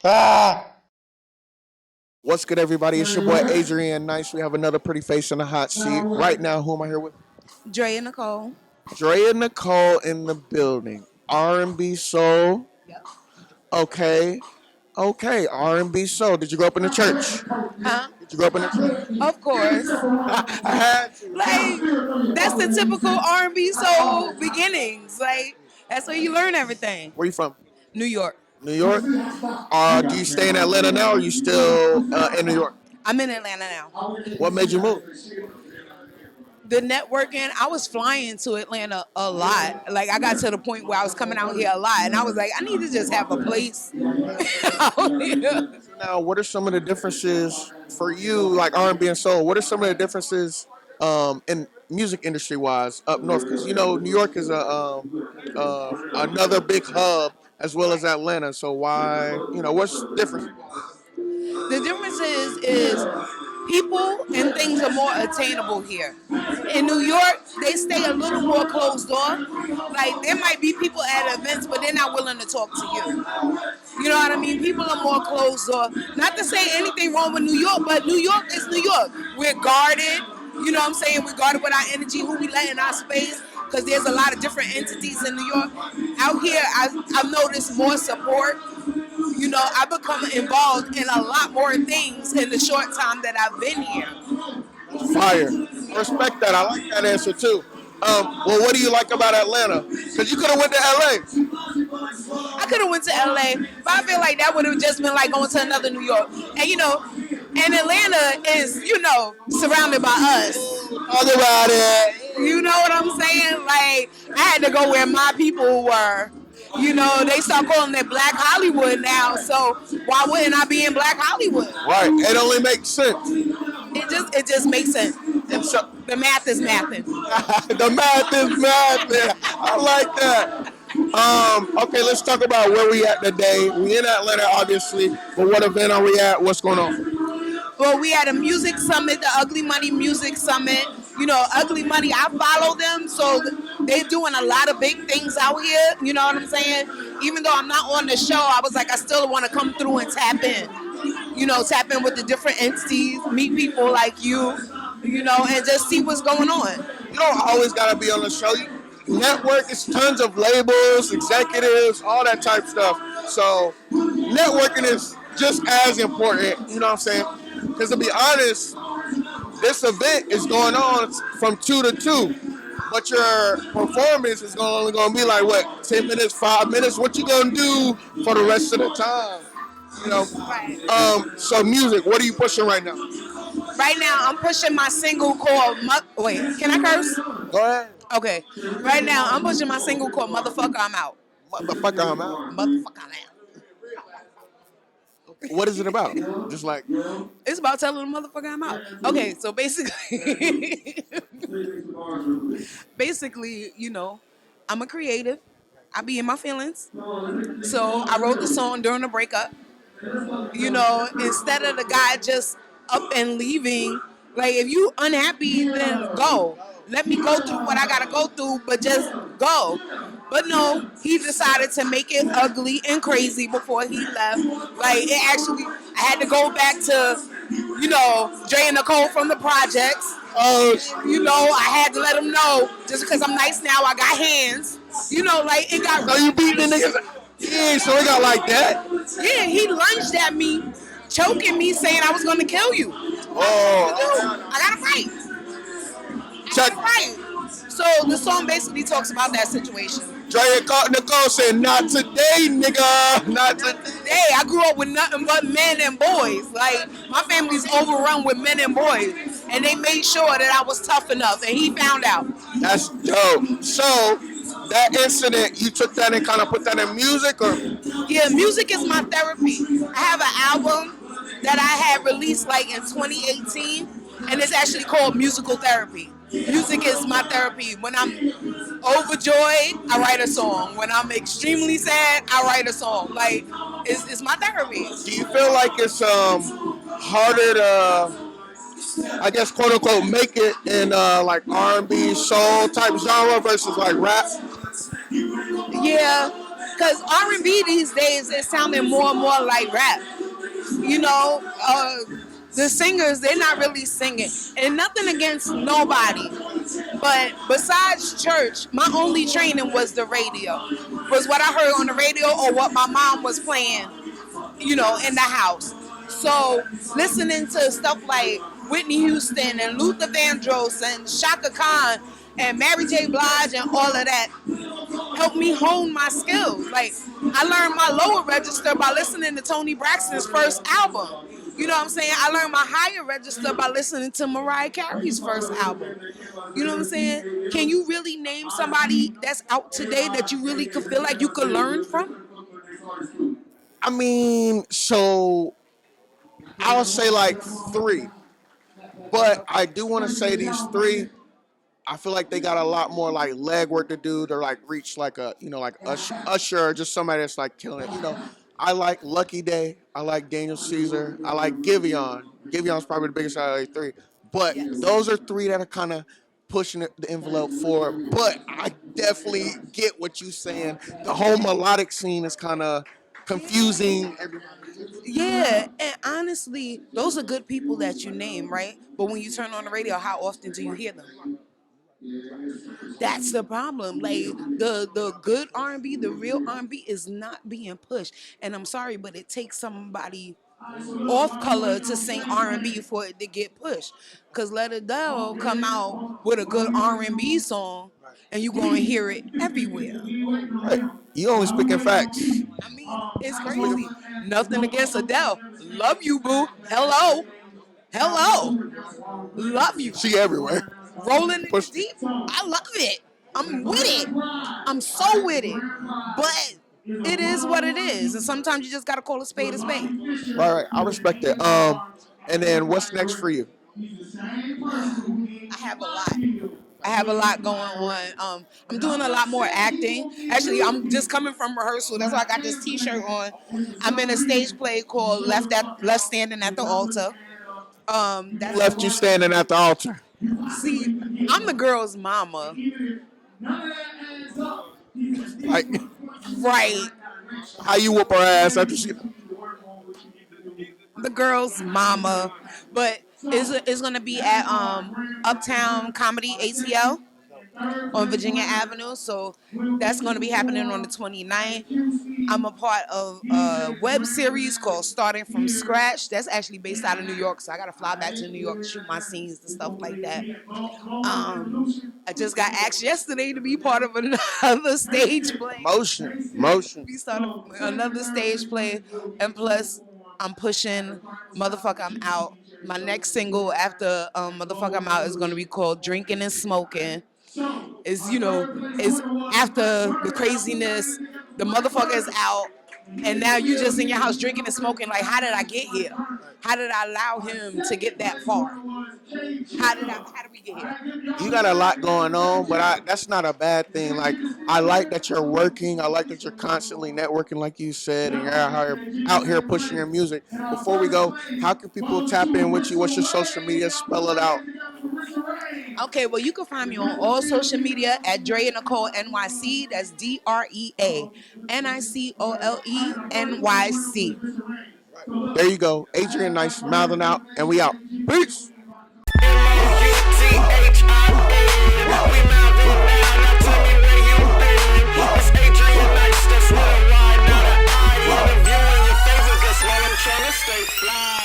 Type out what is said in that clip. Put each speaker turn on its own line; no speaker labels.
Ah! What's good, everybody? It's your boy Adrian Nyce. We have another pretty face in the hot seat. Right now, who am I here with?
Drea Nicole.
Drea Nicole in the building. R&B soul. Okay. Okay, R&B soul. Did you grow up in the church?
Huh?
Did you grow up in the church?
Of course.
I had to.
Like that's the typical R&B soul beginnings. Like that's where you learn everything.
Where you from?
New York.
New York? Do you stay in Atlanta now or are you still in New York?
I'm in Atlanta now.
What made you move?
The networking, I was flying to Atlanta a lot. Like I got to the point where I was coming out here a lot, and I was like, I need to just have a place out here.
Now, what are some of the differences for you, like R&B and soul? What are some of the differences in music industry wise up north? Because you know New York is another big hub as well as Atlanta. So why, what's different?
The difference is people and things are more attainable here. In New York, they stay a little more closed off. Like there might be people at events, but they're not willing to talk to you. You know what I mean? People are more closed off. Not to say anything wrong with New York, but New York is New York. We're guarded. You know what I'm saying? We're guarded with our energy, who we let in our space, because there's a lot of different entities in New York. Out here, I've noticed more support. You know, I've become involved in a lot more things in the short time that I've been here.
Fire. Respect that. I like that answer too. Well, what do you like about Atlanta? Because you could have went to LA.
I could have went to LA, but I feel like that would have just been like going to another New York. And you know, and Atlanta is, surrounded by us.
Talk about it.
You know what I'm saying? Like, I had to go where my people were. You know, they start calling it Black Hollywood now, so why wouldn't I be in Black Hollywood?
Right. It only makes sense.
It just makes sense.
And so,
The math is mathing.
the math is math. I like that. Okay, let's talk about where we at today. We in Atlanta, obviously, but what event are we at? What's going on?
Well, we had a music summit, the Ugly Money Music Summit. You know, Ugly Money, I follow them, so they're doing a lot of big things out here. You know what I'm saying? Even though I'm not on the show, I was like, I still want to come through and tap in. You know, tap in with the different entities, meet people like you know, and just see what's going on.
You don't always gotta be on the show. Network is tons of labels, executives, all that type stuff. So networking is just as important. You know what I'm saying? Because to be honest, this event is going on from 2 to 2. But your performance is only going to be like, what, 10 minutes, 5 minutes? What you going to do for the rest of the time? You know?
Right.
So music, what are you pushing right now?
Right now, I'm pushing my single called, wait, can I curse?
Go ahead.
Okay. Right now, I'm pushing my single called Motherfucker, I'm Out.
Motherfucker, I'm out.
Motherfucker, I'm out.
What is it about? Just like,
It's about telling the motherfucker I'm out. Okay, so basically, you know, I'm a creative. I be in my feelings. So I wrote the song during the breakup. You know, instead of the guy just up and leaving, like if you unhappy, then go. Let me go through what I gotta go through, but just go. But no, he decided to make it ugly and crazy before he left. Like it actually, I had to go back to, Drea Nicole from the projects. You know, I had to let him know just because I'm nice now, I got hands. You know, like it got.
so you beating the niggas? Yeah, so it got like that.
Yeah, he lunged at me, choking me, saying I was going to kill you.
Oh.
I got to fight.
Check.
So the song basically talks about that situation.
Drea Nicole said, not today, nigga. Not today.
Hey, I grew up with nothing but men and boys. Like, my family's overrun with men and boys. And they made sure that I was tough enough. And he found out.
That's dope. So, that incident, you took that and kind of put that in music? Or?
Yeah, music is my therapy. I have an album that I had released like in 2018. And it's actually called Musical Therapy. Music is my therapy. When I'm overjoyed, I write a song. When I'm extremely sad, I write a song. Like, it's my therapy.
Do you feel like it's harder to, I guess, quote unquote, make it in like R&B, soul type genre versus like rap?
Yeah, Because R&B these days is sounding more and more like rap. You know, the singers, they're not really singing. And nothing against nobody. But besides church, my only training was the radio. Was what I heard on the radio or what my mom was playing, you know, in the house. So listening to stuff like Whitney Houston and Luther Vandross and Shaka Khan and Mary J. Blige and all of that helped me hone my skills. Like, I learned my lower register by listening to Toni Braxton's first album. You know what I'm saying? I learned my higher register by listening to Mariah Carey's first album. You know what I'm saying? Can you really name somebody that's out today that you really could feel like you could learn from?
I mean, so I'll say like 3. But I do want to say these 3, I feel like they got a lot more like legwork to do to like reach like a, you know, like Usher or just somebody that's like killing it. You know, I like Lucky Day. I like Daniel Caesar. I like Giveon. Giveon's probably the biggest out of the 3. But those are 3 that are kind of pushing the envelope forward. But I definitely get what you're saying. The whole melodic scene is kind of confusing.
Yeah, and honestly, those are good people that you name, right? But when you turn on the radio, how often do you hear them? That's the problem. Like the good R&B, the real R&B is not being pushed. And I'm sorry, but it takes somebody off color to sing R&B for it to get pushed. Cause let Adele come out with a good R&B song, and you gonna hear it everywhere.
Right. You only speaking facts.
I mean, it's crazy. Nothing against Adele. Love you, boo. Hello. Love you.
She everywhere.
Rolling in the deep. I love it. I'm with it. I'm so with it. But it is what it is. And sometimes you just gotta call a spade a spade.
Right. I respect that. And then what's next for you?
I have a lot going on. I'm doing a lot more acting. Actually, I'm just coming from rehearsal. That's why I got this T-shirt on. I'm in a stage play called Left Standing at the Altar. That's
Left you standing at the altar.
See, I'm the girl's mama.
Like,
right.
How you whoop her ass after she...
The girl's mama. But it's going to be at Uptown Comedy ATL on Virginia Avenue. So that's going to be happening on the 29th. I'm a part of a web series called Starting From Scratch. That's actually based out of New York. So I got to fly back to New York to shoot my scenes and stuff like that. I just got asked yesterday to be part of another stage play.
Motion.
We started another stage play. And plus, I'm pushing Motherfucker I'm Out. My next single after Motherfucker I'm Out is going to be called Drinking and Smoking. Is after the craziness, the motherfucker is out, and now you just in your house drinking and smoking. Like, how did I get here? How did I allow him to get that far? How did we get here?
You got a lot going on, but that's not a bad thing. Like, I like that you're working. I like that you're constantly networking, like you said, and you're out here pushing your music. Before we go, how can people tap in with you? What's your social media? Spell it out.
Okay, well, you can find me on all social media at Drea Nicole NYC. That's DREA NICOLE NYC.
There you go. Adrian Nyce, Mouthin Out, and we out. Peace. Stay fly.